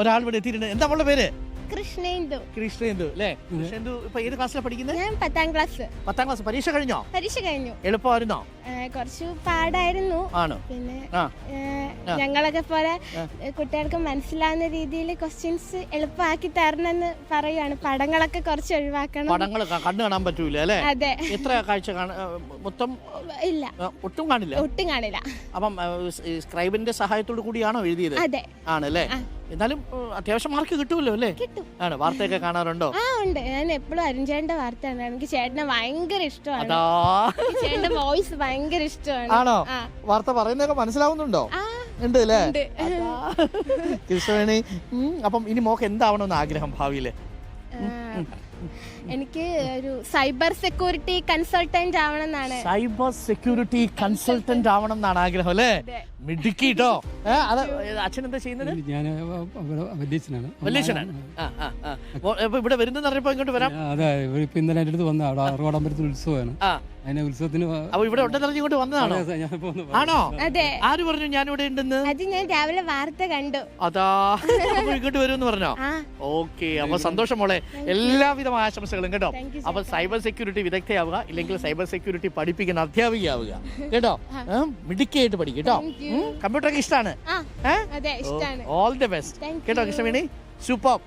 ഒരാൾ ഇവിടെ എത്തിയിട്ടുണ്ട്. എന്താ അവളുടെ പേര്? കൃഷ്ണേന്ദു. കൃഷ്ണേന്ദു അല്ലേ? കൃഷ്ണേന്ദു ഇപ്പൊ ഏത് ക്ലാസ്സിലാണ് പഠിക്കുന്നത്? ഞാൻ 10ാം ക്ലാസ്. 10ാം ക്ലാസ്. പരീക്ഷ കഴിഞ്ഞോ? പരീക്ഷ കഴിഞ്ഞു. എളുപ്പമായിരുന്നോ? കുറച്ച് പാടായിരുന്നു. ആണോ? പിന്നെ ഞങ്ങളൊക്കെ പോലെ കുട്ടികൾക്ക് മനസ്സിലാവുന്ന രീതിയിൽ ക്വസ്റ്റ്യൻസ് എളുപ്പമാക്കി തരണമെന്ന് പറയുകയാണ്. പടങ്ങളൊക്കെ കുറച്ച് ഒഴിവാക്കണം. പടങ്ങൾ കണ്ണു കാണാൻ പറ്റൂല അല്ലേ? അതെ. എത്ര കാഴ്ച മൊത്തം? ഇല്ല, ഒട്ടും കാണില്ല. ഒട്ടും കാണില്ല. അപ്പം സ്ക്രൈബിന്റെ സഹായത്തോടു കൂടിയാണോ എഴുതിയത്? അതെ. ആണല്ലേ? എന്നാലും അത്യാവശ്യം മാർക്ക് കിട്ടുമല്ലോ അല്ലേ? കിട്ടും. ആണ്. വാർത്തയൊക്കെ കാണാറുണ്ടോ? ഉണ്ട്. ഞാൻ എപ്പോഴും അരുൺചേട്ടന്റെ വാർത്തയാണ്. എനിക്ക് ചേട്ടനെ ഭയങ്കര ഇഷ്ടമാണ്. ചേട്ടന്റെ വോയിസ് ഭയങ്കര ഇഷ്ടമാണ്. ആണോ? വാർത്ത പറയുന്നതൊക്കെ മനസ്സിലാവുന്നുണ്ടോ? ഉണ്ട് അല്ലേ? കൃഷ്ണവേണി, അപ്പം ഇനി മോക്ക് എന്താവണമെന്ന് ആഗ്രഹം ഭാവിയില്? എനിക്ക് ഒരു സൈബർ സെക്യൂരിറ്റി കൺസൾട്ടന്റ് ആവണം എന്നാണ്. സൈബർ സെക്യൂരിറ്റി കൺസൾട്ടന്റ് ആവണം എന്നാണ് ആഗ്രഹം അല്ലേ? മിടുക്കിട്ടോ. അത് അച്ഛൻ എന്താ ചെയ്യുന്നത്? ഞാൻ വല്യച്ഛനാണ്. വല്യച്ഛനാണ്. ഇവിടെ വരുന്നെന്ന് അറിഞ്ഞപ്പോ ഇങ്ങോട്ട് വരാം. അതെ, ഇപ്പൊ ഇന്നലെ എൻ്റെ അടുത്ത് വന്ന അവിടെ ആറുകോടമ്പലത്തിൽ ഉത്സവമാണ്. അതിനെ ഉത്സവത്തിന് ഇവിടെ ഉണ്ടെന്ന് ഇങ്ങോട്ട് വന്നതാണോ? ആണോ? അതെ. ആര് പറഞ്ഞു ഞാനിവിടെ ഉണ്ടെന്ന്? അത് ഞാൻ രാവിലെ വാർത്ത കണ്ടു. അതാ ഇങ്ങോട്ട് വരുമെന്ന് പറഞ്ഞോ? ഓക്കെ, അപ്പൊ സന്തോഷം മോളെ. എല്ലാവിധ ആശംസകളും കേട്ടോ. അപ്പൊ സൈബർ സെക്യൂരിറ്റി വിദഗ്ധയാവുക, ഇല്ലെങ്കിൽ സൈബർ സെക്യൂരിറ്റി പഠിപ്പിക്കുന്ന അധ്യാപികയാവുക കേട്ടോ. മിടുക്കിയായിട്ട് പഠിക്കും കേട്ടോ. കമ്പ്യൂട്ടറൊക്കെ ഇഷ്ടമാണ്. ഇഷ്ടമാണ്. ഓൾ ദി ബെസ്റ്റ് കേട്ടോ കൃഷ്ണവേണി. സൂപ്പർ.